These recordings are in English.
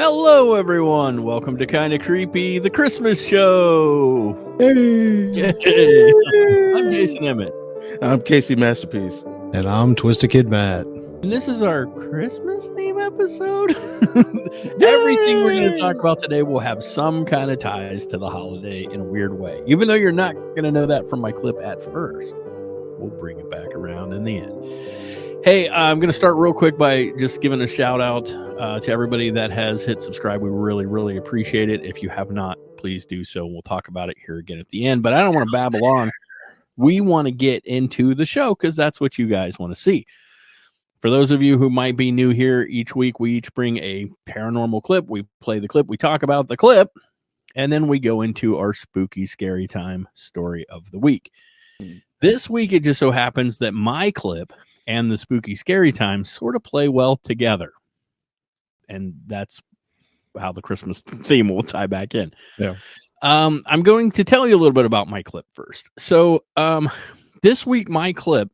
Hello, everyone. Welcome to Kinda Creepy, the Christmas show. Hey. Yay. I'm Jason Emmett. I'm Casey Masterpiece. And I'm Twisted Kid Matt. And this is our Christmas theme episode. Everything we're going to talk about today will have some kind of ties to the holiday in a weird way. Even though you're not going to know that from my clip at first, we'll bring it back around in the end. Hey, I'm going to start real quick by just giving a shout out to everybody that has hit subscribe. We really, really appreciate it. If you have not, please do so. We'll talk about it here again at the end, but I don't want to babble on. We want to get into the show because that's what you guys want to see. For those of you who might be new here, each week we each bring a paranormal clip. We play the clip, we talk about the clip, and then we go into our spooky scary time story of the week. This week, it just so happens that my clip and the spooky scary time sort of play well together. And that's how the Christmas theme will tie back in. Yeah. I'm going to tell you a little bit about my clip first. So this week, my clip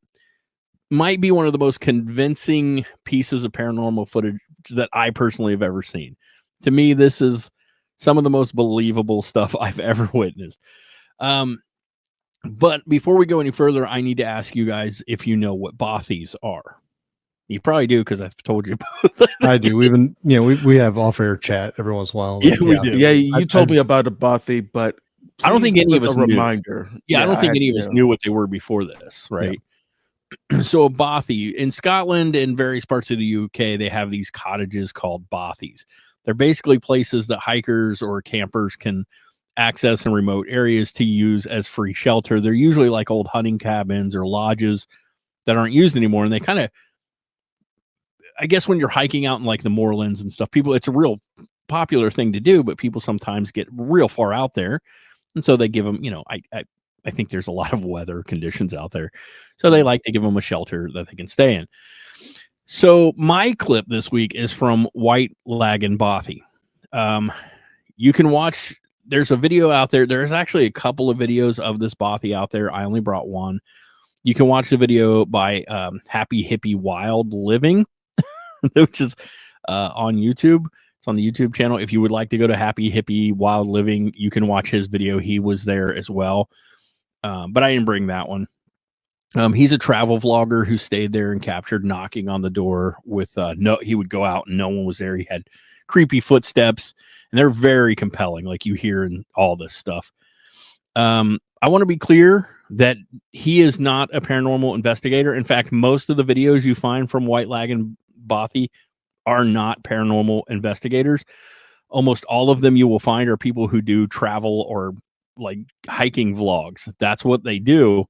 might be one of the most convincing pieces of paranormal footage that I personally have ever seen. To me, this is some of the most believable stuff I've ever witnessed. But before we go any further, I need to ask you guys if you know what Bothies are. You probably do because I've told you. I do. We've been, we have off-air chat every once in a while. Yeah, we do. Yeah, you told me about a Bothy, but I don't think any of us a reminder. Yeah, I don't think any of us knew what they were before this, right? Yeah. So a Bothy in Scotland and various parts of the UK, they have these cottages called Bothies. They're basically places that hikers or campers can access in remote areas to use as free shelter. They're usually like old hunting cabins or lodges that aren't used anymore. And they kind of, I guess when you're hiking out in like the moorlands and stuff, it's a real popular thing to do, but people sometimes get real far out there. And so they give them, I think there's a lot of weather conditions out there. So they like to give them a shelter that they can stay in. So my clip this week is from White Lagan Bothy. You can watch, there's a video out there. There's actually a couple of videos of this Bothy out there. I only brought one. You can watch the video by Happy Hippie Wild Living, which is on YouTube. It's on the YouTube channel. If you would like to go to Happy Hippie Wild Living, you can watch his video. He was there as well. But I didn't bring that one. He's a travel vlogger who stayed there and captured knocking on the door with he would go out and no one was there. He had creepy footsteps and they're very compelling, like you hear in all this stuff. I want to be clear that he is not a paranormal investigator. In fact, most of the videos you find from White Lagan Bothy are not paranormal investigators. Almost all of them you will find are people who do travel or like hiking vlogs. That's what they do.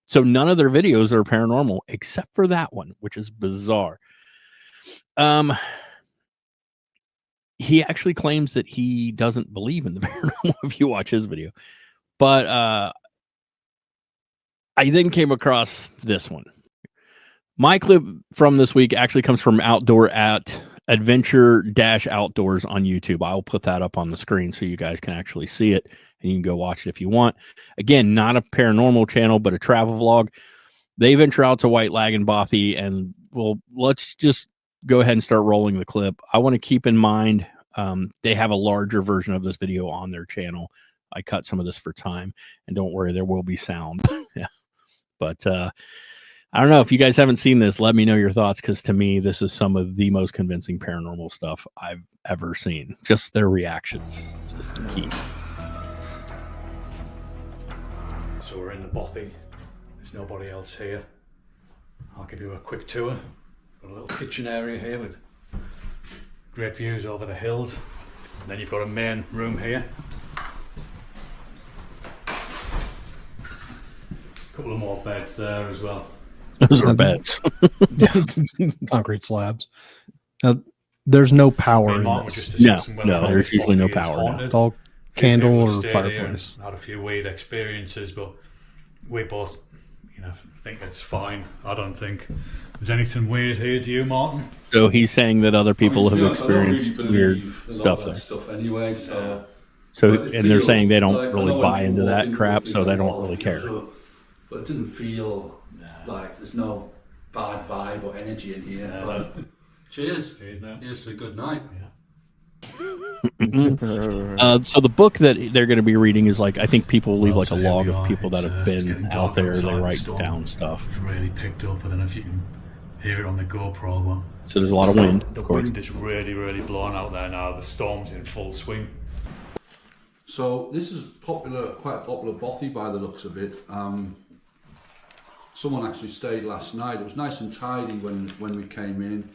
So none of their videos are paranormal except for that one, which is bizarre. He actually claims that he doesn't believe in the paranormal if you watch his video. But I then came across this one. My clip from this week actually comes from Outdoor at Adventure-Outdoors on YouTube. I'll put that up on the screen so you guys can actually see it, and you can go watch it if you want. Again, not a paranormal channel, but a travel vlog. They venture out to White Lagan Bothy, and let's just go ahead and start rolling the clip. I want to keep in mind they have a larger version of this video on their channel. I cut some of this for time, and don't worry, there will be sound. Yeah. But I don't know if you guys haven't seen this. Let me know your thoughts, because to me, this is some of the most convincing paranormal stuff I've ever seen. Just their reactions, it's just the key. So we're in the Bothy. There's nobody else here. I'll give you a quick tour. Got a little kitchen area here with great views over the hills. And then you've got a main room here. A couple of more beds there as well. Those are beds. Concrete slabs. Now, there's no power in this. No, there's usually no power. It's all candle or fireplace. Had a few weird experiences, but we both, think it's fine. I don't think there's anything weird here. Do you, Martin? So he's saying that other people have experienced weird stuff there. Stuff anyway, so and they're saying they don't really buy into that crap, so they don't really care. But it doesn't feel like there's no bad vibe or energy in here. Cheers. Cheers, mate. Here's to a good night. Yeah. So the book that they're going to be reading is like, I think people leave like a log of people that have been out there. They write down stuff. It's really picked up. I don't know if you can hear it on the GoPro one. So there's a lot of wind. The wind is really, really blowing out there now. The storm's in full swing. So this is popular, quite a popular bothy by the looks of it. Someone actually stayed last night. It was nice and tidy when we came in.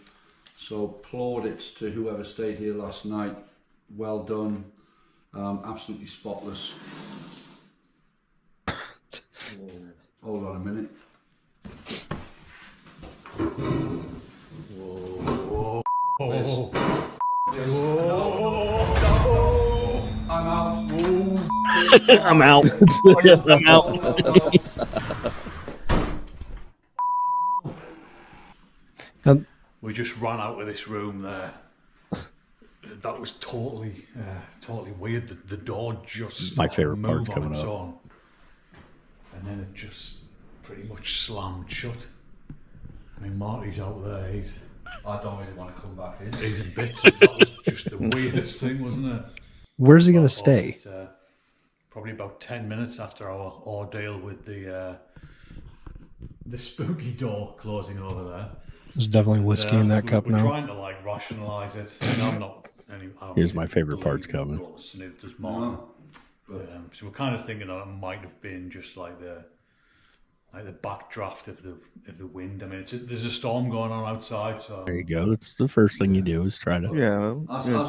So plaudits to whoever stayed here last night. Well done. Absolutely spotless. Hold on a minute. Whoa. Whoa. I'm out. I'm out. I'm out. We just ran out of this room there. That was totally weird. The door just my favorite moved part's on coming its up. own. And then it just pretty much slammed shut. I mean, Marty's out there. I don't really want to come back in. He's in bits. That was just the weirdest thing, wasn't it? Where's he going to stay? Probably about 10 minutes after our ordeal with the spooky door closing over there. There's definitely whiskey in that cup we're now. Trying to like rationalise it. I mean, I'm not. Here's my favorite parts coming. There's more. So we're kind of thinking that it might have been just like the backdraft of the wind. I mean, there's a storm going on outside. So There you go. That's the first thing you do is try to.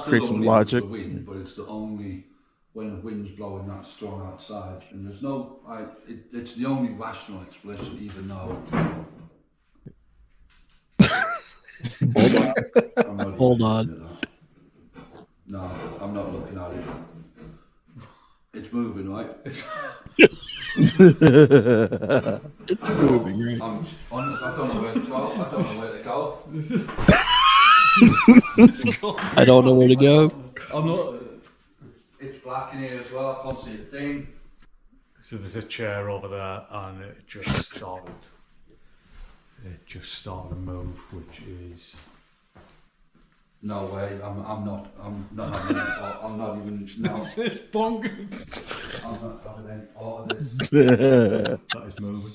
Create some logic. The wind, but it's the only when the wind's blowing that strong outside, and there's no. It's the only rational explanation, even though. Hold on. No, I'm not looking at it. It's moving, right? It's moving, right? I'm honest, I don't know where to go. I don't know where to go. I'm not. It's black in here as well. I can't see a thing. So there's a chair over there, and it just started to move, which is. No way. I'm not even. No. It's bonkers. I'm not having any part of this. That is moving.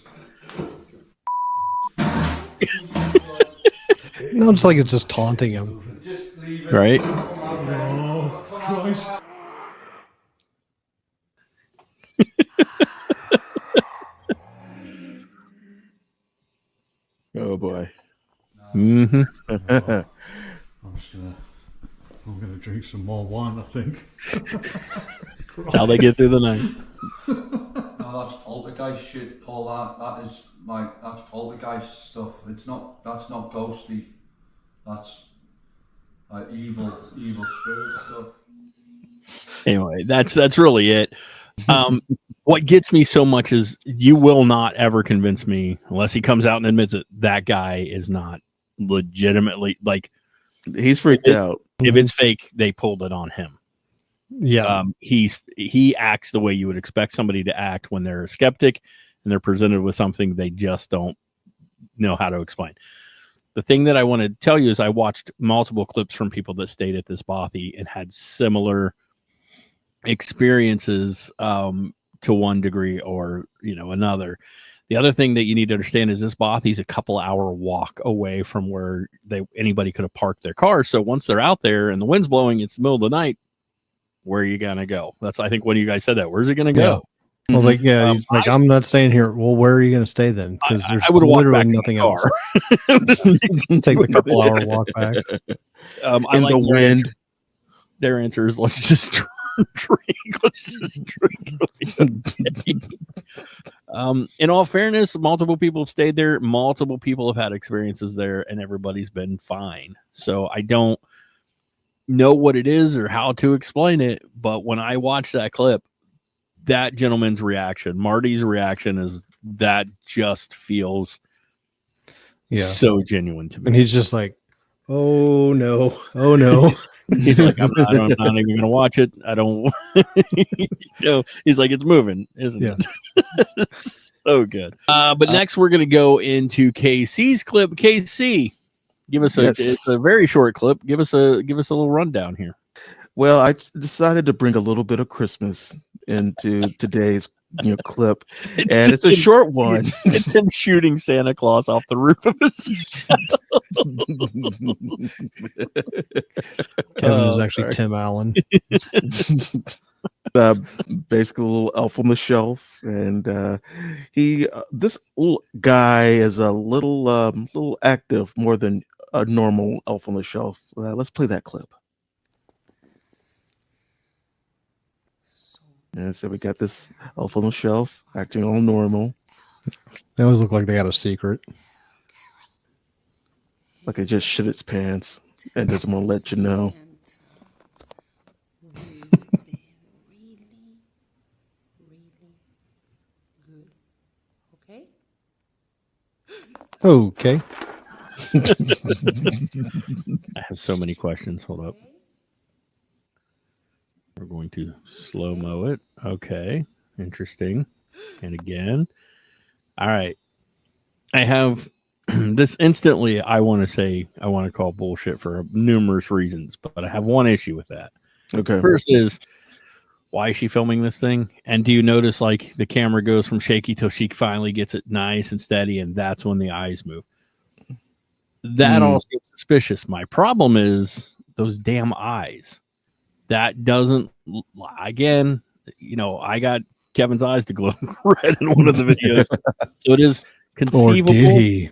No, it's like it's just taunting him. Just leave it. Right? Oh, Christ. Oh boy. Mm-hmm. I'm gonna drink some more wine, I think. That's how they get through the night. No, that's poltergeist shit. All that's poltergeist stuff. That's not ghosty. That's evil spirit stuff. Anyway, that's really it. What gets me so much is you will not ever convince me, unless he comes out and admits it, that guy is not legitimately, like, He's freaked out. if it's fake, they pulled it on him. Yeah. He acts the way you would expect somebody to act when they're a skeptic and they're presented with something they just don't know how to explain. The thing that I want to tell you is I watched multiple clips from people that stayed at this Bothy and had similar experiences to one degree or another. The other thing that you need to understand is this Bothy's a couple hour walk away from where anybody could have parked their car. So once they're out there and the wind's blowing, it's the middle of the night. Where are you gonna go? That's, I think, when you guys said that. Where's it gonna go? I was like, yeah, he's like, I'm not staying here. Well, where are you going to stay then? Because there's literally nothing else. Take the couple hour walk back. I like the wind. Their answer is, let's just drink. Let's just drink. In all fairness, multiple people have stayed there. Multiple people have had experiences there, and everybody's been fine. So I don't know what it is or how to explain it. But when I watched that clip, that gentleman's reaction, Marty's reaction, is that just feels so genuine to me. And he's just like, oh no. He's like, I'm not even going to watch it. I don't. He's like, it's moving, isn't it? So good. But next, we're going to go into KC's clip. KC, give us it's a very short clip. Give us a little rundown here. Well, I decided to bring a little bit of Christmas into today's clip, and it's a short one. It's him shooting Santa Claus off the roof of his. Kevin is actually Tim Allen. Basically a little elf on the shelf, and this little guy is a little active, more than a normal elf on the shelf. Let's play that clip. And so we got this elf on the shelf acting all normal. They always look like they got a secret. Like it just shit its pants and doesn't want to let you know. Okay. I have so many questions. Hold up. We're going to slow-mo it. Okay. Interesting. And again. All right. I have this instantly. I want to call bullshit for numerous reasons, but I have one issue with that. Okay. First is, why is she filming this thing? And do you notice like the camera goes from shaky till she finally gets it nice and steady, and that's when the eyes move? That all seems suspicious. My problem is those damn eyes. That doesn't, again, I got Kevin's eyes to glow red in one of the videos. So it is conceivable. Or did he?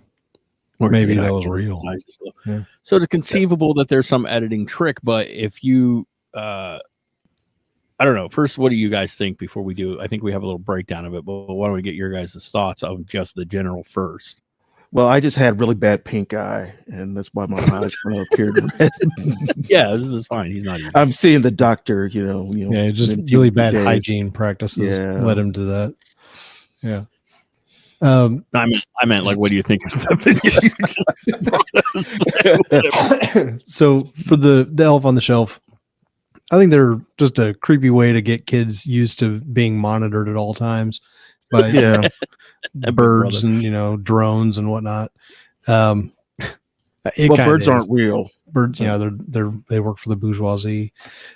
Or maybe that was real. Yeah. So it's conceivable that there's some editing trick, but if you, I don't know. First, what do you guys think before we do? I think we have a little breakdown of it, but why don't we get your guys' thoughts of just the general first? Well, I just had really bad pink eye, and that's why my eyes kind of appeared red. Yeah, this is fine. He's not even. I'm seeing the doctor, Yeah, just really bad hygiene practices led him to that. Yeah. I meant like, what do you think of the video? So for the elf on the shelf, I think they're just a creepy way to get kids used to being monitored at all times by birds and drones and whatnot. Birds aren't real. Birds, they work for the bourgeoisie.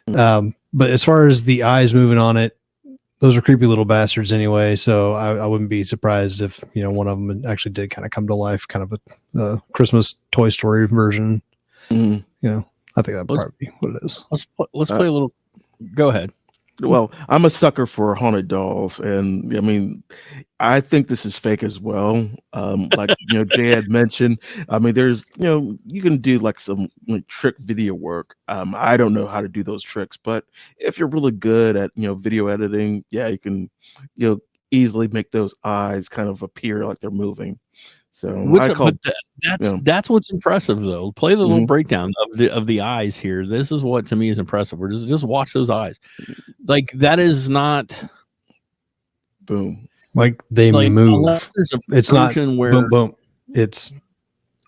But as far as the eyes moving on it, those are creepy little bastards anyway. So I wouldn't be surprised if one of them actually did kind of come to life, kind of a Christmas Toy Story version. I think that'd probably be what it is. Let's play a little. Go ahead. Well, I'm a sucker for haunted dolls, and I mean, I think this is fake as well. Like Jay had mentioned, I mean, there's you can do like some trick video work. I don't know how to do those tricks, but if you're really good at video editing, yeah, you can easily make those eyes kind of appear like they're moving. So that's what's impressive though. Play the little breakdown of the eyes here. This is what to me is impressive. We're just watch those eyes. Like that is not boom. Like they move. It's not where boom boom. It's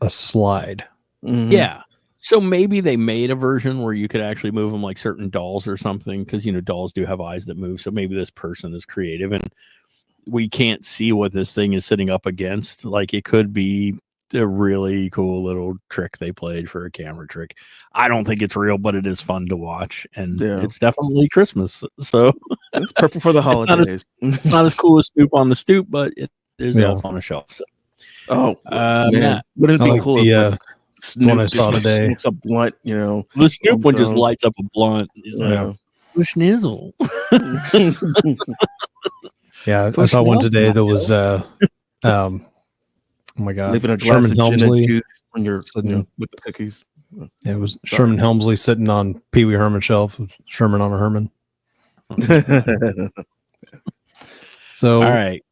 a slide. Yeah. So maybe they made a version where you could actually move them like certain dolls or something, because dolls do have eyes that move. So maybe this person is creative and we can't see what this thing is sitting up against. Like it could be a really cool little trick they played for a camera trick. I don't think it's real, but it is fun to watch, and it's definitely Christmas. So it's perfect for the holidays. Not as cool as Snoop on the Stoop, but it is Elf on a Shelf. So. Man. Wouldn't it be cool if one I saw today? It's a blunt, The Snoop one just lights up a blunt. He's like, schnizzle. Yeah, I saw one today that was oh my god, Sherman Helmsley when you're sitting with the cookies. Yeah, it was Sherman Helmsley sitting on Pee Wee Herman shelf. Sherman on a Herman. So all right,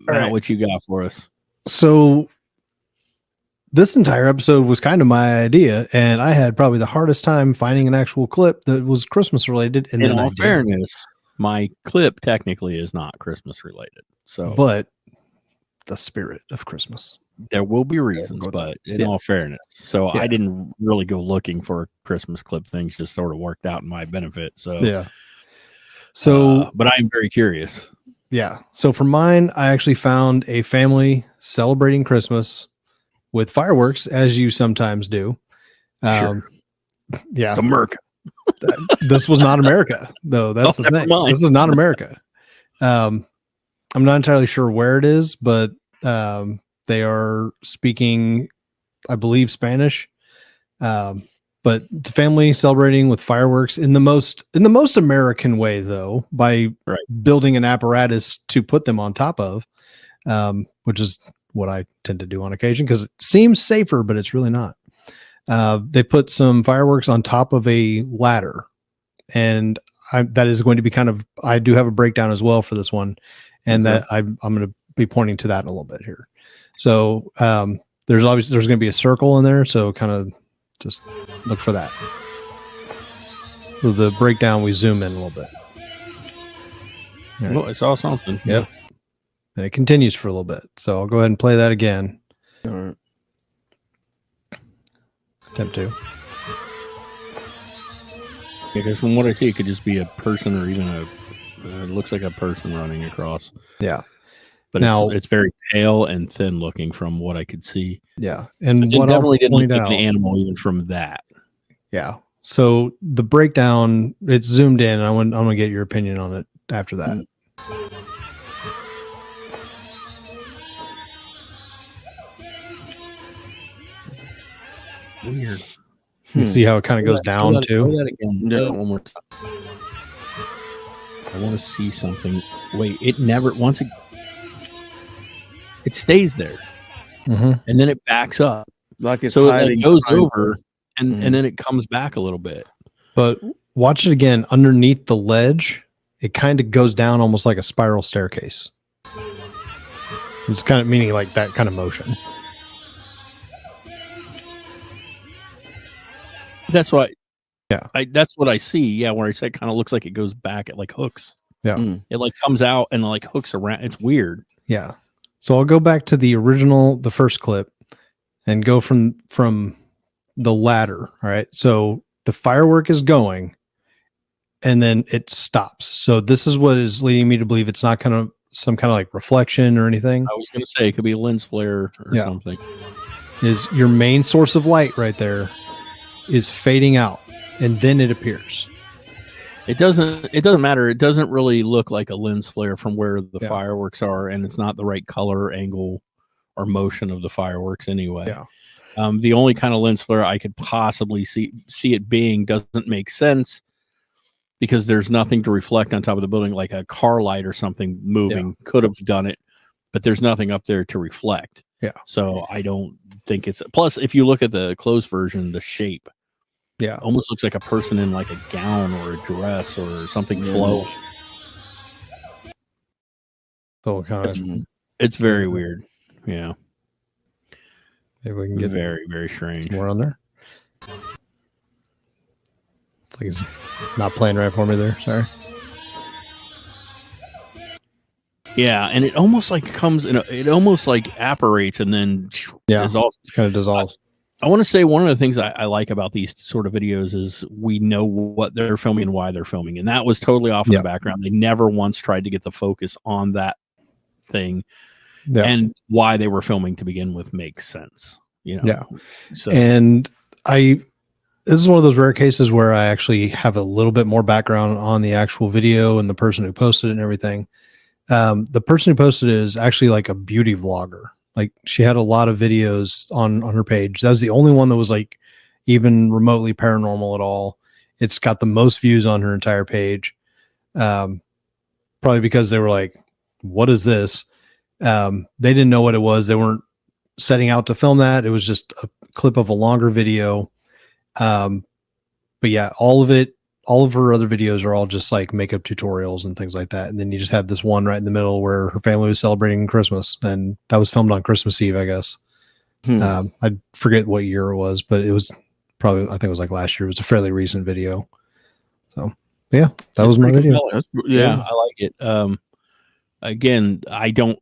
what you got for us? So this entire episode was kind of my idea, and I had probably the hardest time finding an actual clip that was Christmas related. And in all fairness, my clip technically is not Christmas related. So, but the spirit of Christmas. There will be reasons, but in all fairness. So I didn't really go looking for Christmas clip. Things just sort of worked out in my benefit. So but I'm very curious. Yeah. So for mine, I actually found a family celebrating Christmas with fireworks, as you sometimes do. Sure. Yeah. It's America. This was not America, though. That's the thing. Mind. This is not America. I'm not entirely sure where it is, but they are speaking, I believe, Spanish. But it's a family celebrating with fireworks in the most American way, though, by building an apparatus to put them on top of, which is what I tend to do on occasion because it seems safer, but it's really not. They put some fireworks on top of a ladder, and that is going to be kind of. I do have a breakdown as well for this one, and that I'm going to be pointing to that in a little bit here. So there's going to be a circle in there, so kind of just look for that. So the breakdown, we zoom in a little bit. Right. Oh, I saw something. Yep. And it continues for a little bit. So I'll go ahead and play that again. All right. Attempt to. Because from what I see, it could just be a person or even it looks like a person running across. Yeah. But now it's very pale and thin looking from what I could see. Yeah. And what definitely didn't look like an animal even from that. Yeah. So the breakdown, it's zoomed in. I'm going to get your opinion on it after that. Weird. You see how it kind of goes down too? That again. Yeah. One more time. I want to see something. Wait, it never once it stays there, and then it backs up. Like it's so it goes over, and then it comes back a little bit. But watch it again. Underneath the ledge, it kind of goes down almost like a spiral staircase. It's kind of meaning like that kind of motion. That's why. Yeah, that's what I see. Yeah, where I said kind of looks like it goes back. It like hooks. Yeah, it like comes out and like hooks around. It's weird. Yeah. So I'll go back to the first clip, and go from the ladder. All right. So the firework is going, and then it stops. So this is what is leading me to believe it's not kind of some kind of like reflection or anything. I was going to say it could be a lens flare or something. Is your main source of light right there is fading out, and then it appears. It doesn't matter. It doesn't really look like a lens flare from where the fireworks are, and it's not the right color, angle, or motion of the fireworks anyway. Yeah. The only kind of lens flare I could possibly see it being doesn't make sense because there's nothing to reflect on top of the building, like a car light or something moving could have done it, but there's nothing up there to reflect. Yeah. So I don't think it's. Plus, if you look at the closed version, the shape. Yeah, almost looks like a person in like a gown or a dress or something flowing. So it's very weird. Yeah, maybe we can get very, very strange. Some more on there. It's like it's not playing right for me there. Sorry. Yeah, and it almost like comes in. It almost like apparates and then dissolves. It kind of dissolves. I want to say one of the things I like about these sort of videos is we know what they're filming and why they're filming. And that was totally off in the background. They never once tried to get the focus on that thing. Yeah. And why they were filming to begin with makes sense. You know? Yeah. So, and this is one of those rare cases where I actually have a little bit more background on the actual video and the person who posted it and everything. The person who posted it is actually like a beauty vlogger. Like she had a lot of videos on her page. That was the only one that was like even remotely paranormal at all. It's got the most views on her entire page. Probably because they were like, what is this? They didn't know what it was. They weren't setting out to film that. It was just a clip of a longer video. But yeah, all of her other videos are all just like makeup tutorials and things like that. And then you just have this one right in the middle where her family was celebrating Christmas, and that was filmed on Christmas Eve, I guess. I forget what year it was, but it was probably, I think it was like last year. It was a fairly recent video. So yeah, that was my video. Yeah, I like it. Again, I don't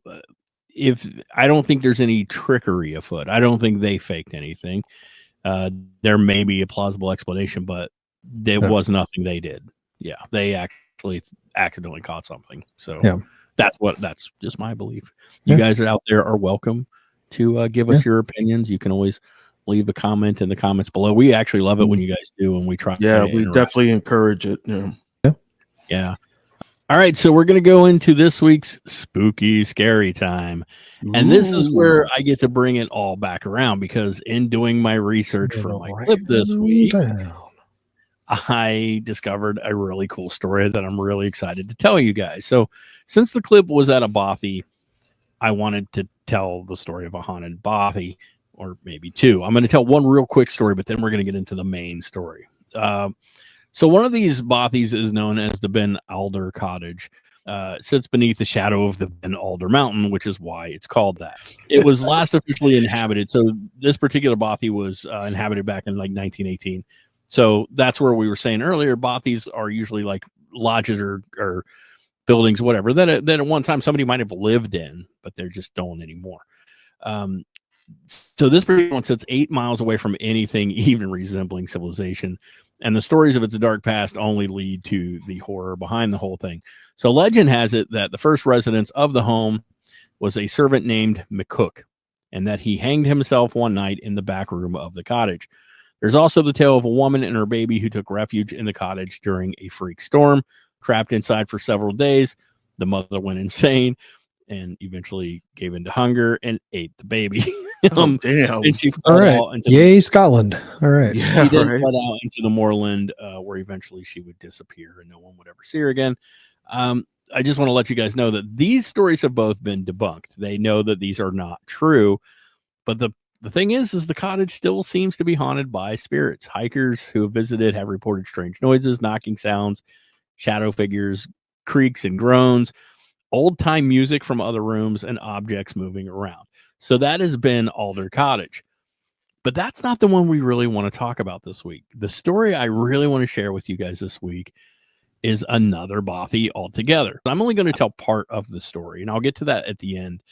think there's any trickery afoot. I don't think they faked anything. There may be a plausible explanation, but there was nothing they did. Yeah, they actually accidentally caught something. So that's just my belief. You guys out there are welcome to give us your opinions. You can always leave a comment in the comments below. We actually love it when you guys do, and we try. Yeah, we definitely encourage it. Yeah. All right, so we're going to go into this week's Spooky Scary Time. And this is where I get to bring it all back around, because in doing my research for my clip this week, I discovered a really cool story that I'm really excited to tell you guys. So since the clip was at a Bothy, I wanted to tell the story of a haunted Bothy, or maybe two. I'm going to tell one real quick story, but then we're going to get into the main story. So one of these Bothies is known as the Ben Alder Cottage. Sits beneath the shadow of the Ben Alder Mountain, which is why it's called that. It was last officially inhabited. So this particular Bothy was inhabited back in like 1918. So that's where we were saying earlier, Bothies are usually like lodges or buildings, whatever, that at one time somebody might have lived in, but they just don't anymore. So this particular one sits 8 miles away from anything even resembling civilization. And the stories of its dark past only lead to the horror behind the whole thing. So legend has it that the first residents of the home was a servant named McCook, and that he hanged himself one night in the back room of the cottage. There's also the tale of a woman and her baby who took refuge in the cottage during a freak storm. Trapped inside for several days, the mother went insane and eventually gave in to hunger and ate the baby. Damn. And she All right. Yay, Scotland. All right. Yeah, she then fled out into the moorland, where eventually she would disappear and no one would ever see her again. I just want to let you guys know that these stories have both been debunked. They know that these are not true, but the thing is the cottage still seems to be haunted by spirits. Hikers who have visited have reported strange noises, knocking sounds, shadow figures, creaks and groans, old-time music from other rooms, and objects moving around. So that has been Alder Cottage. But that's not the one we really want to talk about this week. The story I really want to share with you guys this week is another Bothy altogether. I'm only going to tell part of the story, and I'll get to that at the end.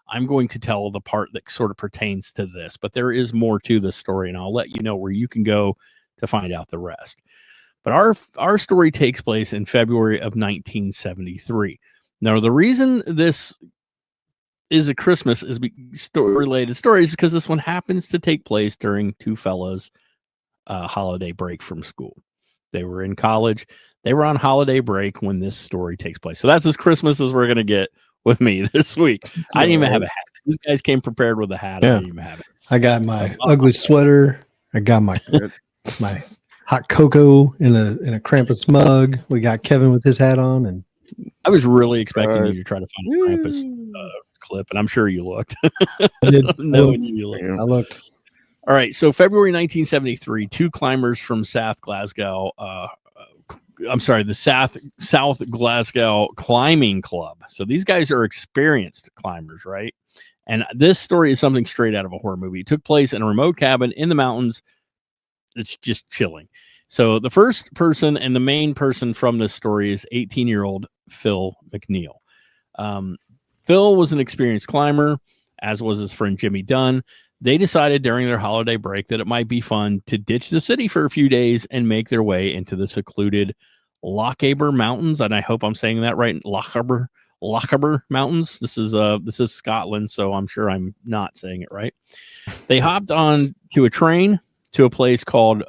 I'm going to tell the part that sort of pertains to this, but there is more to this story, and I'll let you know where you can go to find out the rest. But our story takes place in February of 1973. Now, the reason this is a Christmas is related story is because this one happens to take place during two fellas' holiday break from school. They were in college. They were on holiday break when this story takes place. So that's as Christmas as we're going to get with me this week. I didn't even have a hat. These guys came prepared with a hat. Yeah. I didn't even have it. I got my ugly sweater. I got my hot cocoa in a Krampus mug. We got Kevin with his hat on, and I was really expecting you to try to find a Krampus clip, and I'm sure you looked. I did. I looked. All right. So February 1973, two climbers from South Glasgow, the South Glasgow Climbing Club. So these guys are experienced climbers, right? And this story is something straight out of a horror movie. It took place in a remote cabin in the mountains. It's just chilling. So the first person and the main person from this story is 18-year-old Phil McNeil. Phil was an experienced climber, as was his friend Jimmy Dunn. They decided during their holiday break that it might be fun to ditch the city for a few days and make their way into the secluded Lochaber Mountains. And I hope I'm saying that right. Lochaber Mountains. This is Scotland, so I'm sure I'm not saying it right. They hopped on to a train to a place called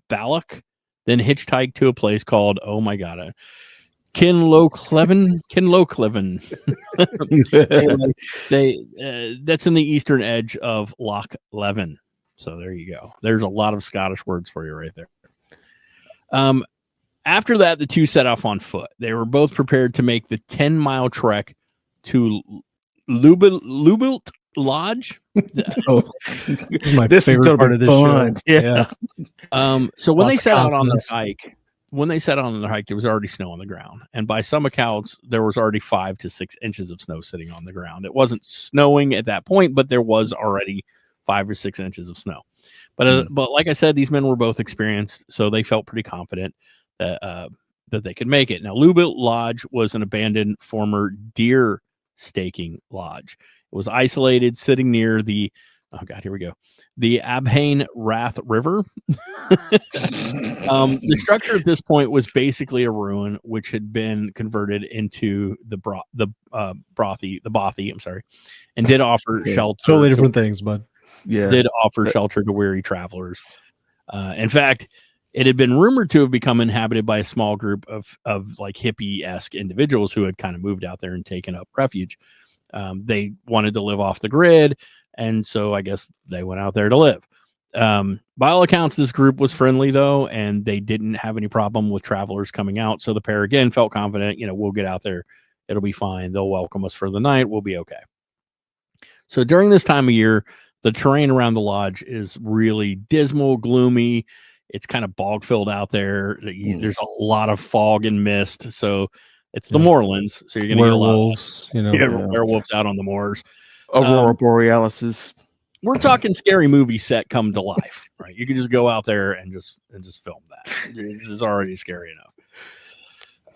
Balloch, then hitchhiked to a place called, oh my god, Kinlochleven. That's in the eastern edge of Loch Leven. So there you go. There's a lot of Scottish words for you right there. After that, the two set off on foot. They were both prepared to make the 10-mile trek to Lubilt Lodge. Oh, this is my favorite part of this show. Yeah. So when they set out on the hike, there was already snow on the ground, and by some accounts, there was already 5 to 6 inches of snow sitting on the ground. It wasn't snowing at that point, but there was already 5 or 6 inches of snow. But like I said, these men were both experienced, so they felt pretty confident that they could make it. Now, Lubilt Lodge was an abandoned former deer staking lodge. It was isolated, sitting near the Abhain Rath River. The structure at this point was basically a ruin, which had been converted into the Bothy, and did offer shelter. Totally different things, bud. did offer shelter to weary travelers. In fact, it had been rumored to have become inhabited by a small group of like hippie-esque individuals who had kind of moved out there and taken up refuge. They wanted to live off the grid, and so I guess they went out there to live. By all accounts, this group was friendly, though, and they didn't have any problem with travelers coming out. So the pair, again, felt confident, we'll get out there. It'll be fine. They'll welcome us for the night. We'll be okay. So during this time of year, the terrain around the lodge is really dismal, gloomy. It's kind of bog filled out there. There's a lot of fog and mist. So it's the moorlands. So you're going to get a lot of werewolves out on the moors. Aurora Borealises. We're talking scary movie set come to life, right? You can just go out there and just film that. This is already scary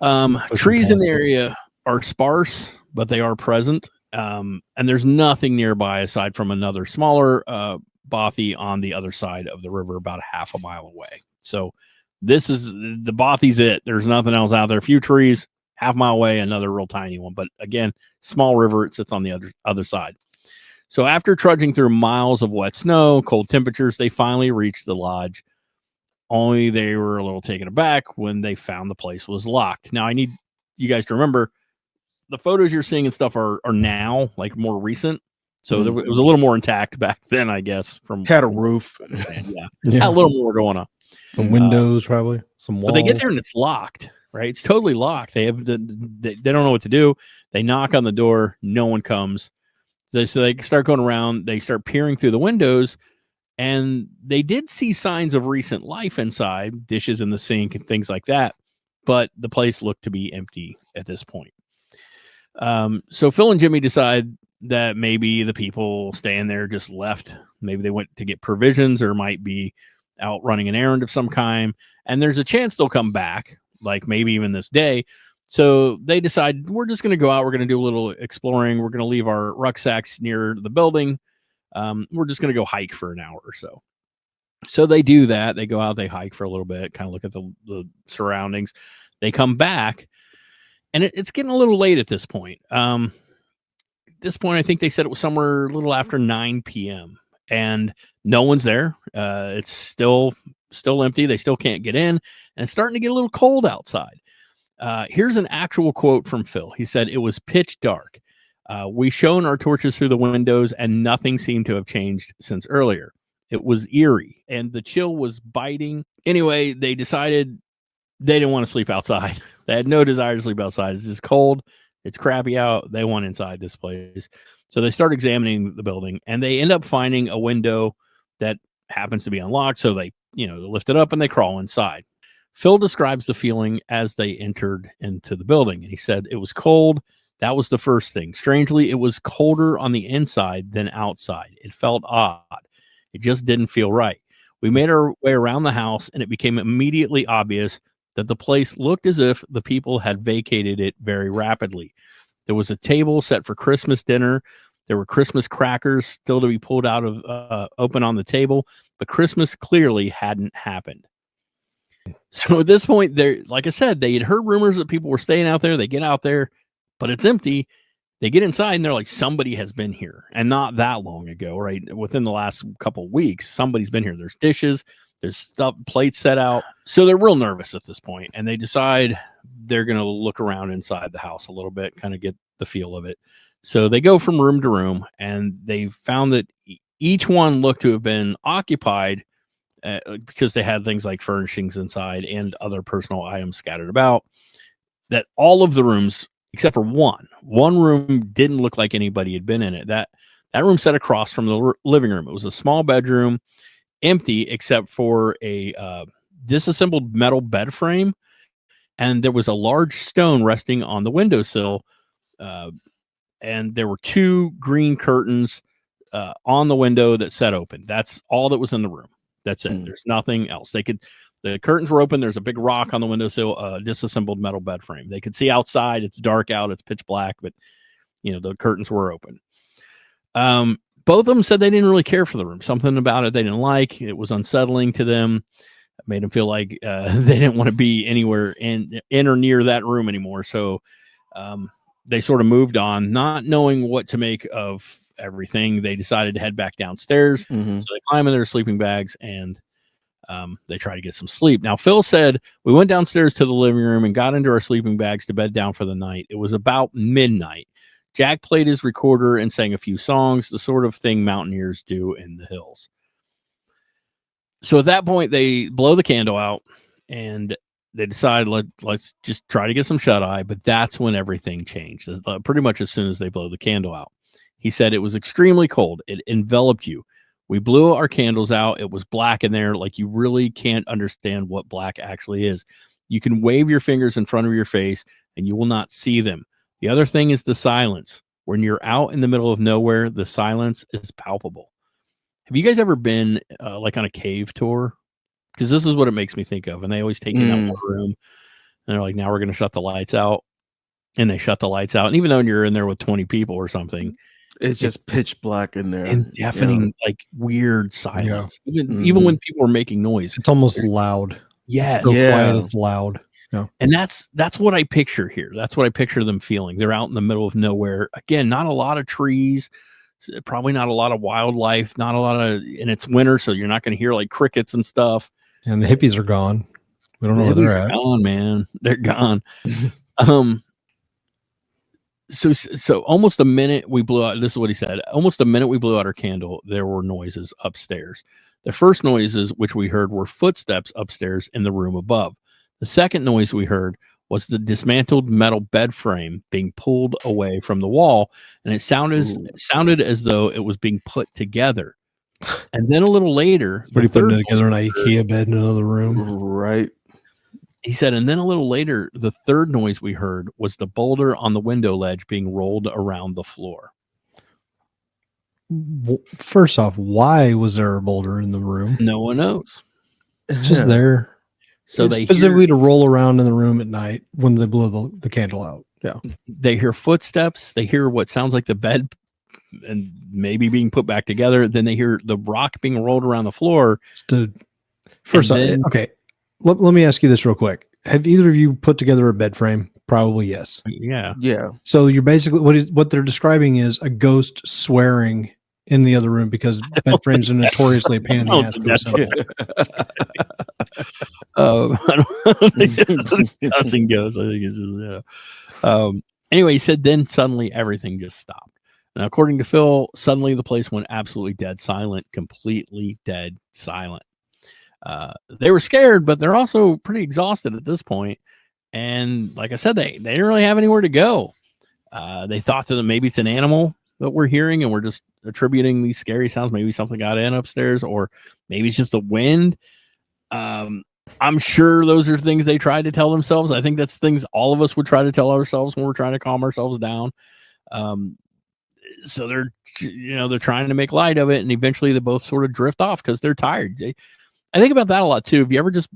enough. Trees in the area are sparse, but they are present. And there's nothing nearby aside from another smaller Bothy on the other side of the river, about half a mile away. So this is the Bothy's it. There's nothing else out there. A few trees, half a mile away, another real tiny one. But again, small river. It sits on the other side. So after trudging through miles of wet snow, cold temperatures, they finally reached the lodge. Only they were a little taken aback when they found the place was locked. Now, I need you guys to remember, the photos you're seeing and stuff are now, like, more recent. So it was a little more intact back then, I guess. Had a roof. Yeah. Had a little more going on. Some windows, probably. Some walls. But they get there and it's locked, right? It's totally locked. They don't know what to do. They knock on the door. No one comes. So they start going around. They start peering through the windows. And they did see signs of recent life inside, dishes in the sink and things like that. But the place looked to be empty at this point. So Phil and Jimmy decide that maybe the people staying there just left. Maybe they went to get provisions or might be out running an errand of some kind. And there's a chance they'll come back, like maybe even this day. So they decide, we're just going to go out. We're going to do a little exploring. We're going to leave our rucksacks near the building. We're just going to go hike for an hour or so. So they do that. They go out, they hike for a little bit, kind of look at the surroundings. They come back, and it's getting a little late at this point. At this point, I think they said it was somewhere a little after 9 p.m. and no one's there. It's still empty. They still can't get in, and it's starting to get a little cold outside. Here's an actual quote from Phil. He said, "It was pitch dark. We shone our torches through the windows, and nothing seemed to have changed since earlier. It was eerie, and the chill was biting." Anyway, they decided they didn't want to sleep outside. They had no desire to sleep outside. It's just cold. It's crappy out. They want inside this place. So they start examining the building, and they end up finding a window that happens to be unlocked. So they lift it up and they crawl inside. Phil describes the feeling as they entered into the building, and he said it was cold. That was the first thing. Strangely, it was colder on the inside than outside. It felt odd. It just didn't feel right. We made our way around the house, and it became immediately obvious that the place looked as if the people had vacated it very rapidly. There was a table set for Christmas dinner. There were Christmas crackers still to be pulled out of open on the table, but Christmas clearly hadn't happened. So at this point, like I said, they had heard rumors that people were staying out there. They get out there, but it's empty. They get inside and they're like, somebody has been here, and not that long ago, right? Within the last couple of weeks, somebody's been here. There's dishes, there's stuff, plates set out. So they're real nervous at this point, and they decide they're going to look around inside the house a little bit, kind of get the feel of it. So they go from room to room, and they found that each one looked to have been occupied because they had things like furnishings inside and other personal items scattered about. That all of the rooms, except for one room, didn't look like anybody had been in it. That room sat across from the living room. It was a small bedroom, empty except for a disassembled metal bed frame, and there was a large stone resting on the windowsill, and there were two green curtains on the window that set open. That's all that was in the room. That's it. There's nothing else. The curtains were open. There's a big rock on the windowsill, disassembled metal bed frame. They could see outside. It's dark out. It's pitch black, but the curtains were open. Both of them said they didn't really care for the room. Something about it they didn't like. It was unsettling to them. It made them feel like they didn't want to be anywhere in or near that room anymore. So they sort of moved on, not knowing what to make of everything, they decided to head back downstairs. Mhm. So they climb in their sleeping bags and they try to get some sleep. Now, Phil said, we went downstairs to the living room and got into our sleeping bags to bed down for the night. It was about midnight. Jack played his recorder and sang a few songs, the sort of thing mountaineers do in the hills. So at that point, they blow the candle out and they decide, let's just try to get some shut-eye. But that's when everything changed, pretty much as soon as they blow the candle out. He said it was extremely cold. It enveloped you. We blew our candles out. It was black in there. Like, you really can't understand what black actually is. You can wave your fingers in front of your face and you will not see them. The other thing is the silence. When you're out in the middle of nowhere, the silence is palpable. Have you guys ever been like on a cave tour? Because this is what it makes me think of. And they always take you in that one room and they're like, now we're going to shut the lights out. And they shut the lights out. And even though you're in there with 20 people or something, it's just pitch black in there. And deafening, like, weird silence. Even when people are making noise. It's almost loud. Yes. It's so quiet, it's loud. Yeah. And that's what I picture here. That's what I picture them feeling. They're out in the middle of nowhere. Again, not a lot of trees, probably not a lot of wildlife, not a lot of, and it's winter, so you're not going to hear like crickets and stuff. And the hippies are gone. We don't know where they're at. Gone, man. They're gone. So almost a minute we blew out. This is what he said. Almost a minute we blew out our candle. There were noises upstairs. The first noises which we heard were footsteps upstairs in the room above. The second noise we heard was the dismantled metal bed frame being pulled away from the wall, and it sounded as though it was being put together. And then a little later, somebody putting together an IKEA bed in another room. Right. He said, and then a little later, the third noise we heard was the boulder on the window ledge being rolled around the floor. First off, why was there a boulder in the room? No one knows. It's just there. So it's they specifically to roll around in the room at night when they blow the candle out. Yeah. They hear footsteps. They hear what sounds like the bed and maybe being put back together. Then they hear the rock being rolled around the floor. First off, okay. Let me ask you this real quick. Have either of you put together a bed frame? Probably yes. Yeah. Yeah. So you're basically what they're describing is a ghost swearing in the other room because bed frames are notoriously a pain in the ass. I don't think it's discussing ghosts. I think it's just, anyway, he said then suddenly everything just stopped. Now, according to Phil, suddenly the place went absolutely dead silent, completely dead silent. They were scared, but they're also pretty exhausted at this point. And like I said, they didn't really have anywhere to go. They thought that maybe it's an animal that we're hearing and we're just attributing these scary sounds. Maybe something got in upstairs, or maybe it's just the wind. I'm sure those are things they tried to tell themselves. I think that's things all of us would try to tell ourselves when we're trying to calm ourselves down. So they're trying to make light of it, and eventually they both sort of drift off because they're tired. I think about that a lot too. If you ever just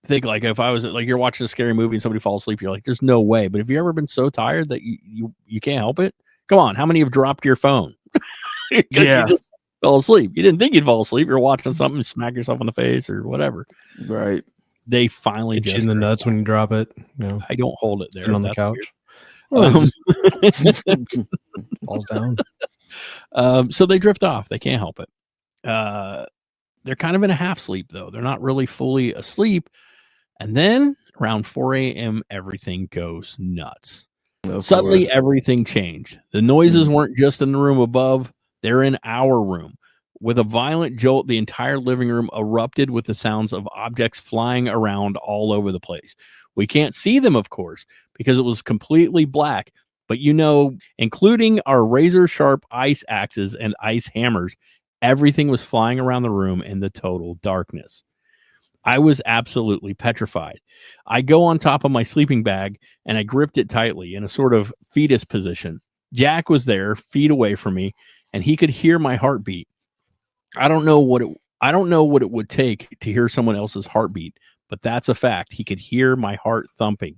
think, like, if I was like, you're watching a scary movie and somebody falls asleep, you're like, there's no way. But have you ever been so tired that you can't help it? Come on, how many have dropped your phone? Yeah, you just fell asleep. You didn't think you'd fall asleep. You're watching something, and smack yourself in the face or whatever. Right. They finally get you in the nuts when you drop it. No, I don't hold it there. Sit on the couch. Falls down. So they drift off. They can't help it. They're kind of in a half sleep, though. They're not really fully asleep. And then around 4 a.m., everything goes nuts. Suddenly, everything changed. The noises weren't just in the room above. They're in our room. With a violent jolt, the entire living room erupted with the sounds of objects flying around all over the place. We can't see them, of course, because it was completely black. But, including our razor-sharp ice axes and ice hammers, everything was flying around the room in the total darkness. I was absolutely petrified. I go on top of my sleeping bag and I gripped it tightly in a sort of fetus position. Jack was there, feet away from me, and he could hear my heartbeat. I don't know what it would take to hear someone else's heartbeat, but that's a fact. He could hear my heart thumping.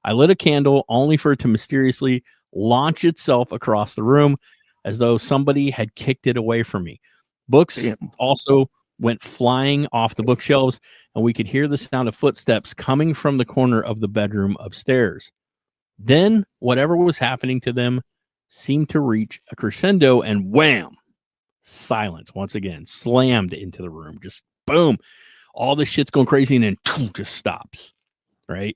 I lit a candle only for it to mysteriously launch itself across the room as though somebody had kicked it away from me. Books also went flying off the bookshelves, and we could hear the sound of footsteps coming from the corner of the bedroom upstairs. Then whatever was happening to them seemed to reach a crescendo, and wham, silence once again, slammed into the room. Just boom, all this shit's going crazy, and then just stops, right?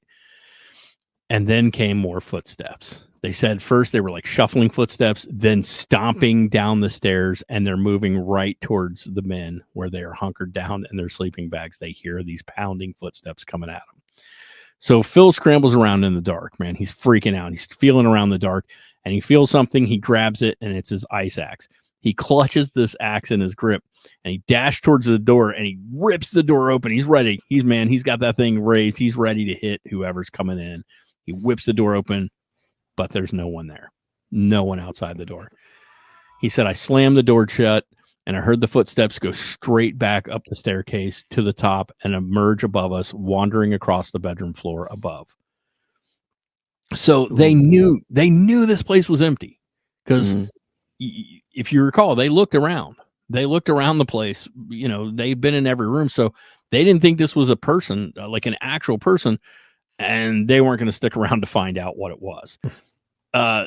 And then came more footsteps. They said first they were like shuffling footsteps, then stomping down the stairs, and they're moving right towards the men where they are hunkered down in their sleeping bags. They hear these pounding footsteps coming at them. So Phil scrambles around in the dark, man. He's freaking out. He's feeling around the dark, and he feels something. He grabs it, and it's his ice axe. He clutches this axe in his grip, and he dashes towards the door, and he rips the door open. He's ready. He's got that thing raised. He's ready to hit whoever's coming in. He whips the door open, but there's no one there. No one outside the door. He said, I slammed the door shut, and I heard the footsteps go straight back up the staircase to the top and emerge above us, wandering across the bedroom floor above. So they knew this place was empty because if you recall, they looked around. They looked around the place. You know, they'd been in every room, so they didn't think this was a person, like an actual person, and they weren't going to stick around to find out what it was.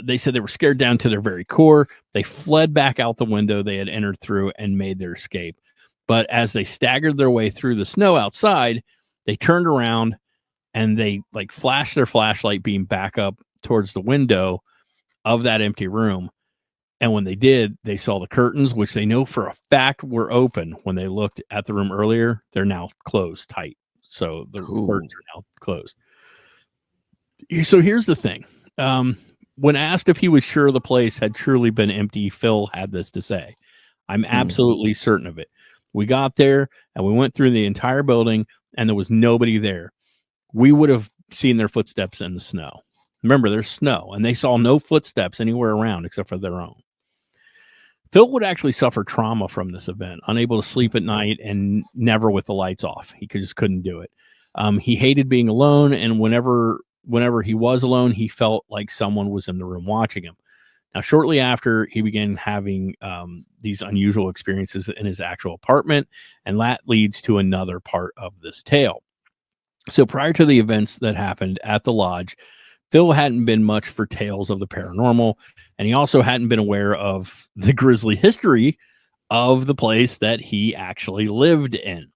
They said they were scared down to their very core. They fled back out the window they had entered through and made their escape. But as they staggered their way through the snow outside, they turned around and they like flashed their flashlight beam back up towards the window of that empty room. And when they did, they saw the curtains, which they know for a fact were open when they looked at the room earlier. They're now closed tight. So the curtains are now closed. So here's the thing. When asked if he was sure the place had truly been empty, Phil had this to say. I'm absolutely certain of it. We got there and we went through the entire building and there was nobody there. We would have seen their footsteps in the snow. Remember, there's snow and they saw no footsteps anywhere around except for their own. Phil would actually suffer trauma from this event, unable to sleep at night and never with the lights off. He just couldn't do it. He hated being alone, and whenever he was alone, he felt like someone was in the room watching him. Now, shortly after, he began having these unusual experiences in his actual apartment, and that leads to another part of this tale. So prior to the events that happened at the lodge, Phil hadn't been much for tales of the paranormal, and he also hadn't been aware of the grisly history of the place that he actually lived in.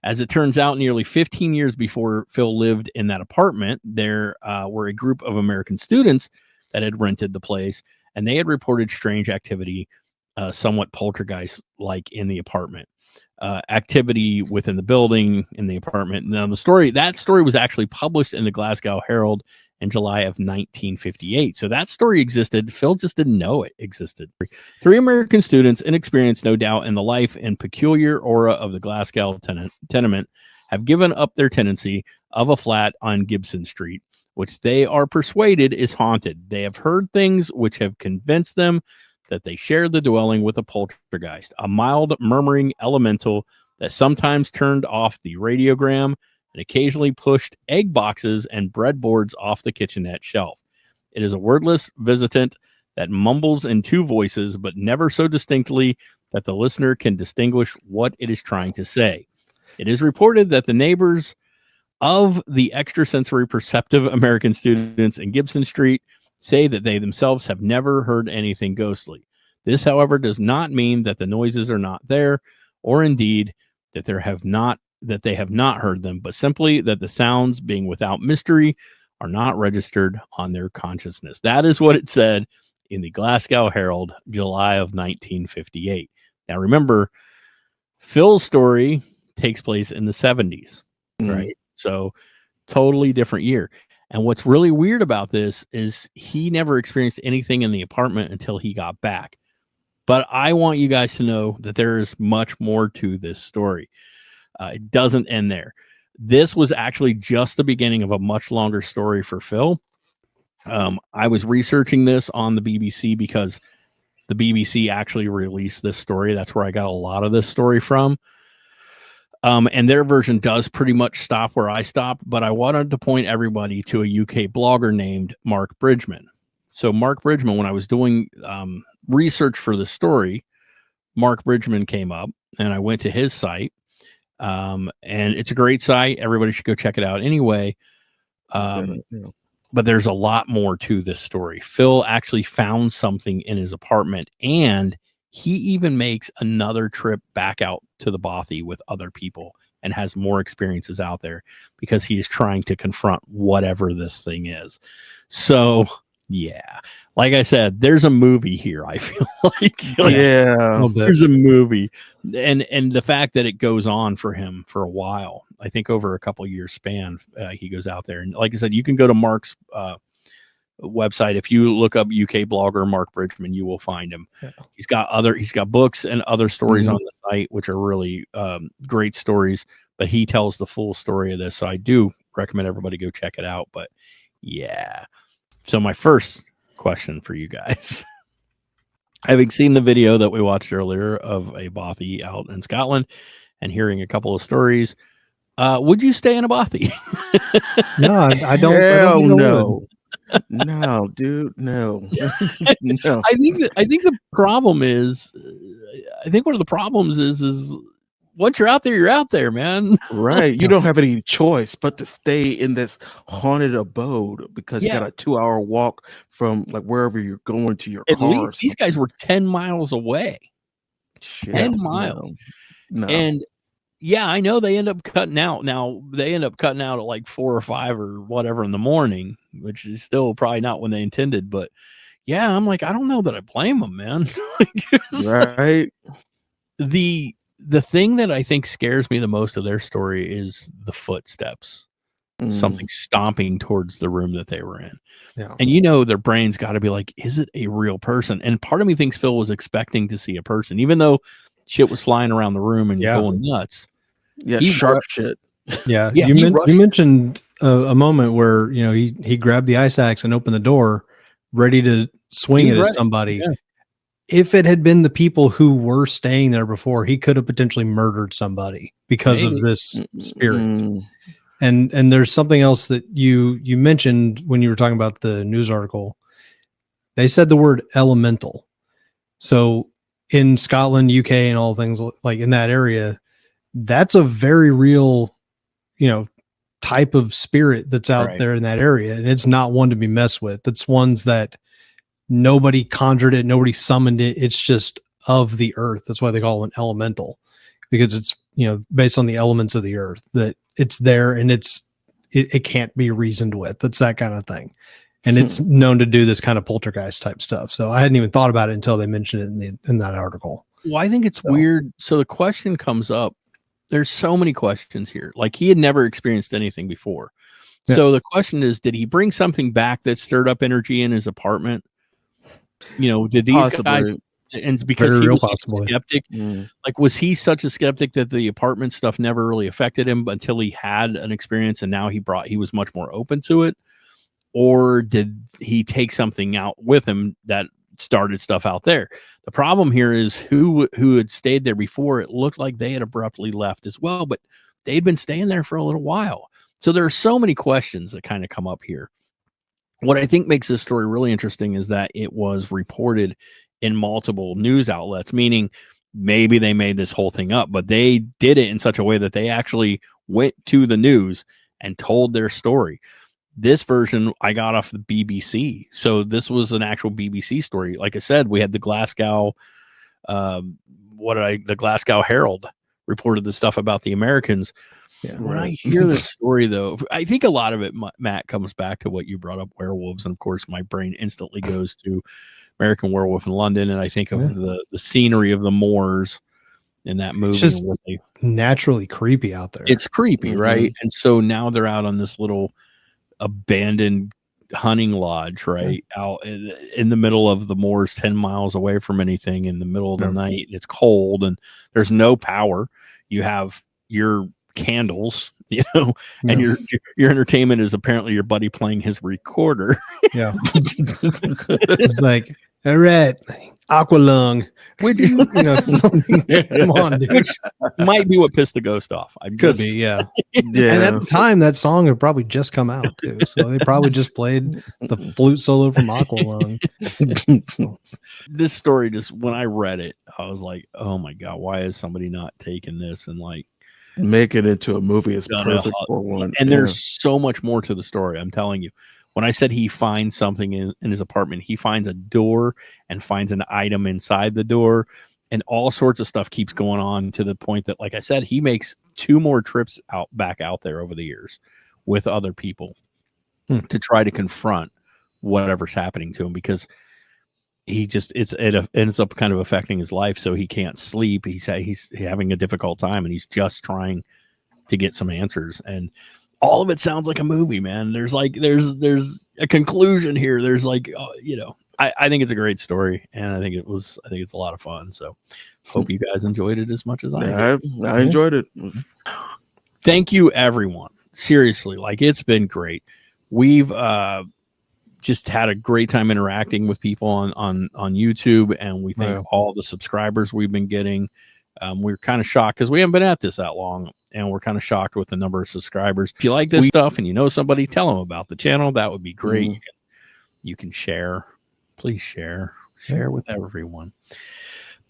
As it turns out, nearly 15 years before Phil lived in that apartment, there were a group of American students that had rented the place, and they had reported strange activity, somewhat poltergeist-like in the apartment. Activity within the building, in the apartment. Now, that story was actually published in the Glasgow Herald in July of 1958. So that story existed. Phil just didn't know it existed. 3 American students, inexperienced no doubt in the life and peculiar aura of the Glasgow tenement, have given up their tenancy of a flat on Gibson Street, which they are persuaded is haunted. They have heard things which have convinced them that they share the dwelling with a poltergeist, a mild murmuring elemental that sometimes turned off the radiogram and occasionally pushed egg boxes and breadboards off the kitchenette shelf. It is a wordless visitant that mumbles in 2 voices, but never so distinctly that the listener can distinguish what it is trying to say. It is reported that the neighbors of the extrasensory perceptive American students in Gibson Street say that they themselves have never heard anything ghostly. This, however, does not mean that the noises are not there, or indeed that they have not heard them, but simply that the sounds, being without mystery, are not registered on their consciousness. That is what it said in the Glasgow Herald, July of 1958. Now, remember, Phil's story takes place in the 70s, right? So, totally different year. And what's really weird about this is he never experienced anything in the apartment until he got back. But I want you guys to know that there is much more to this story. It doesn't end there. This was actually just the beginning of a much longer story for Phil. I was researching this on the BBC because the BBC actually released this story. That's where I got a lot of this story from. And their version does pretty much stop where I stopped, but I wanted to point everybody to a UK blogger named Mark Bridgman. So Mark Bridgman, when I was doing research for the story, Mark Bridgman came up, and I went to his site. And it's a great site. Everybody should go check it out anyway. But But there's a lot more to this story. Phil actually found something in his apartment, and he even makes another trip back out to the Bothy with other people and has more experiences out there because he is trying to confront whatever this thing is. So, yeah, like I said, there's a movie here. I feel like there's a movie, and the fact that it goes on for him for a while, I think over a couple years span, he goes out there, and like I said, you can go to Mark's website. If you look up UK blogger Mark Bridgman, you will find him. Yeah. He's got books and other stories on the site, which are really great stories, but he tells the full story of this. So I do recommend everybody go check it out. But yeah. So my first question for you guys, having seen the video that we watched earlier of a Bothy out in Scotland and hearing a couple of stories, would you stay in a Bothy? No, I don't. Hell no. No, dude, no. No. I think the problem is, I think one of the problems is once you're out there, you're out there, man. Right. You don't have any choice but to stay in this haunted abode because you got a 2-hour walk from like wherever you're going to your At car. least these guys were 10 miles away. 10 miles. No. And yeah, I know they end up cutting out. Now they end up cutting out at like 4 or 5 or whatever in the morning, which is still probably not when they intended. But yeah, I'm like, I don't know that I blame them, man. Right. The thing that I think scares me the most of their story is the footsteps, something stomping towards the room that they were in. Yeah. And you know, their brain's got to be like, is it a real person? And part of me thinks Phil was expecting to see a person, even though shit was flying around the room and going nuts. Yeah, sharp shit. Yeah, you mentioned a moment where he grabbed the ice axe and opened the door, ready to swing it at somebody. Yeah. If it had been the people who were staying there before, he could have potentially murdered somebody because of this spirit. And there's something else that you mentioned when you were talking about the news article. They said the word elemental. So in Scotland, UK, and all things like in that area, that's a very real, type of spirit that's out there in that area. And it's not one to be messed with. It's ones that nobody conjured it. Nobody summoned it. It's just of the earth. That's why they call it an elemental, because it's, based on the elements of the earth, that it's there and it can't be reasoned with. It's that kind of thing. And it's known to do this kind of poltergeist type stuff. So I hadn't even thought about it until they mentioned it in that article. Well, I think it's weird. So the question comes up. There's so many questions here. Like, he had never experienced anything before. Yeah. So the question is, did he bring something back that stirred up energy in his apartment? Did these guys, and because he was such a skeptic, like, was he such a skeptic that the apartment stuff never really affected him until he had an experience and now he was much more open to it? Or did he take something out with him that started stuff out there? The problem here is who had stayed there before. It looked like they had abruptly left as well, but they'd been staying there for a little while. So there are so many questions that kind of come up here. What I think makes this story really interesting is that it was reported in multiple news outlets, meaning maybe they made this whole thing up, but they did it in such a way that they actually went to the news and told their story. This version I got off the BBC. So this was an actual BBC story. Like I said, we had the Glasgow, the Glasgow Herald reported the stuff about the Americans. Yeah, when I hear this story, though, I think a lot of it, Matt, comes back to what you brought up, werewolves. And of course, my brain instantly goes to American Werewolf in London. And I think of the scenery of the moors in that movie. It's just naturally creepy out there. It's creepy, right? And so now they're out on this little abandoned hunting lodge, right? Out in the middle of the moors, 10 miles away from anything, in the middle of the night. It's cold and there's no power. You have your candles, and your entertainment is apparently your buddy playing his recorder. Yeah. It's like, all right, Aqualung, which come on, dude. Which might be what pissed the ghost off. Could be, yeah. And at the time, that song had probably just come out too, so they probably just played the flute solo from Aqualung. This story, just when I read it, I was like, oh my god, why is somebody not taking this and like make it into a movie? Is perfect for one. And there's so much more to the story, I'm telling you. when I said he finds something in his apartment, he finds a door and finds an item inside the door, and all sorts of stuff keeps going on to the point that, like I said, he makes 2 more trips back out there over the years with other people to try to confront whatever's happening to him, because it ends up kind of affecting his life. So he can't sleep. He's having a difficult time, and he's just trying to get some answers. And all of it sounds like a movie, man. There's a conclusion here. There's like, I think it's a great story, and I think it's a lot of fun. So hope you guys enjoyed it as much as I did. I enjoyed it. Thank you, everyone. Seriously, like, it's been great. We've just had a great time interacting with people on YouTube, and we thank all the subscribers we've been getting. We're kind of shocked because we haven't been at this that long, and we're kind of shocked with the number of subscribers. If you like this stuff and you know somebody, tell them about the channel. That would be great. You can share. Please share with everyone.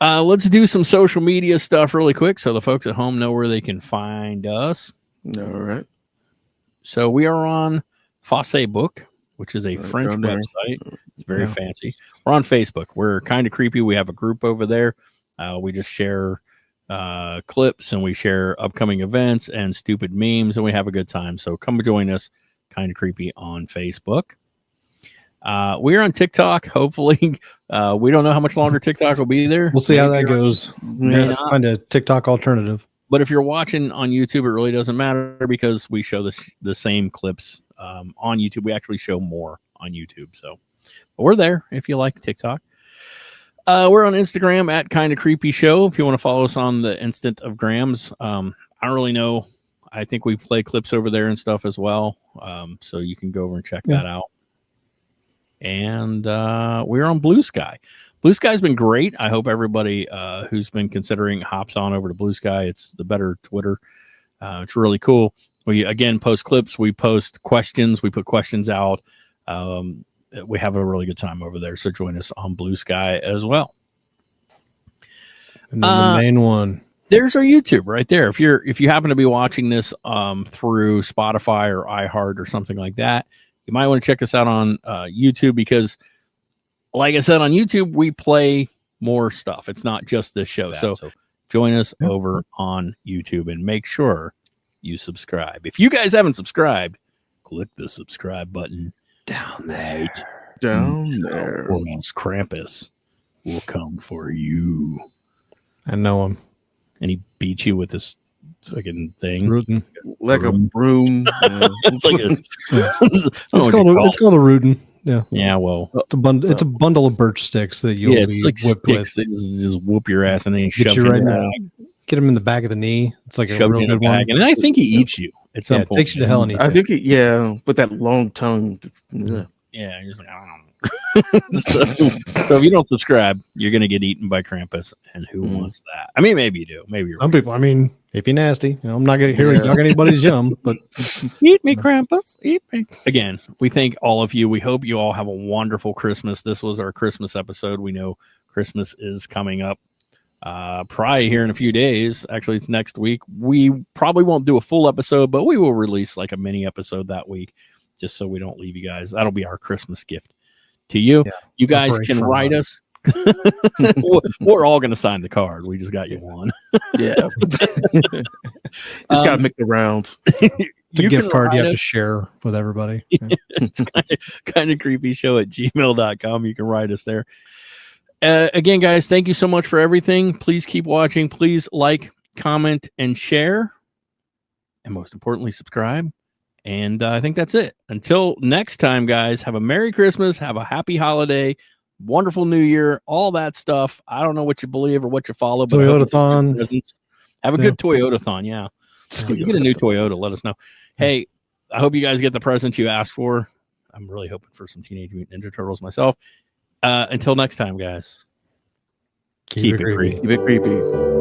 Let's do some social media stuff really quick so the folks at home know where they can find us. All right. So we are on Facebook, which is a French website. It's very fancy. We're on Facebook. We're Kind of Creepy. We have a group over there. We just share clips, and we share upcoming events and stupid memes, and we have a good time. So come join us, Kind of Creepy, on Facebook. We're on TikTok. Hopefully, we don't know how much longer TikTok will be there. We'll see how that goes. Find a TikTok alternative. But if you're watching on YouTube, it really doesn't matter, because we show the same clips on YouTube. We actually show more on YouTube. So but we're there if you like TikTok. We're on Instagram at KindaCreepyShow. If you want to follow us on the Instant of Grams. I don't really know. I think we play clips over there and stuff as well. So you can go over and check that out. And we're on Bluesky. Bluesky's been great. I hope everybody who's been considering hops on over to Bluesky. It's the better Twitter. It's really cool. We, again, post clips. We post questions. We put questions out. We have a really good time over there. So join us on Bluesky as well. And then the main one. There's our YouTube right there. If you happen to be watching this through Spotify or iHeart or something like that, you might want to check us out on YouTube, because, like I said, on YouTube, we play more stuff. It's not just this show. So join us over on YouTube and make sure you subscribe. If you guys haven't subscribed, click the subscribe button down there. Down there. Or else Krampus will come for you. I know him. And he beat you with this fucking thing. Rootin'. Like a broom. It's like it's called a rootin'. Yeah. Yeah, well, it's a bundle of birch sticks that you'll be like whipped with. That just whoop your ass, and then he shoves you you right in in the the, get him in the back of the knee. It's like a real good one. And I think he eats you at some point. Takes you to hell, and I think but that long tongue. Yeah, he's like, I don't know. so if you don't subscribe, you're gonna get eaten by Krampus, and who wants that? I mean, maybe you do. Maybe you're some people. I mean, if you're nasty, I'm not gonna hear anybody's yum, but eat me, Krampus, eat me. Again, we thank all of you. We hope you all have a wonderful Christmas. This was our Christmas episode. We know Christmas is coming up. Probably here in a few days. Actually, it's next week. We probably won't do a full episode, but we will release like a mini episode that week, just so we don't leave you guys. That'll be our Christmas gift to you. You guys can write us. We're all going to sign the card. We just got you one. Just got to make the rounds. It's a gift card you have to share with everybody. It's kind of creepy show at gmail.com. You can write us there. Again, guys, thank you so much for everything. Please keep watching. Please like, comment, and share. And most importantly, subscribe. And I think that's it. Until next time, guys, have a Merry Christmas. Have a happy holiday. Wonderful New Year. All that stuff. I don't know what you believe or what you follow. But Toyota-thon. Have a good Toyota-thon, yeah. If you get a new Toyota, let us know. Hey, I hope you guys get the presents you asked for. I'm really hoping for some Teenage Mutant Ninja Turtles myself. Until next time, guys. Keep it creepy. Keep it creepy.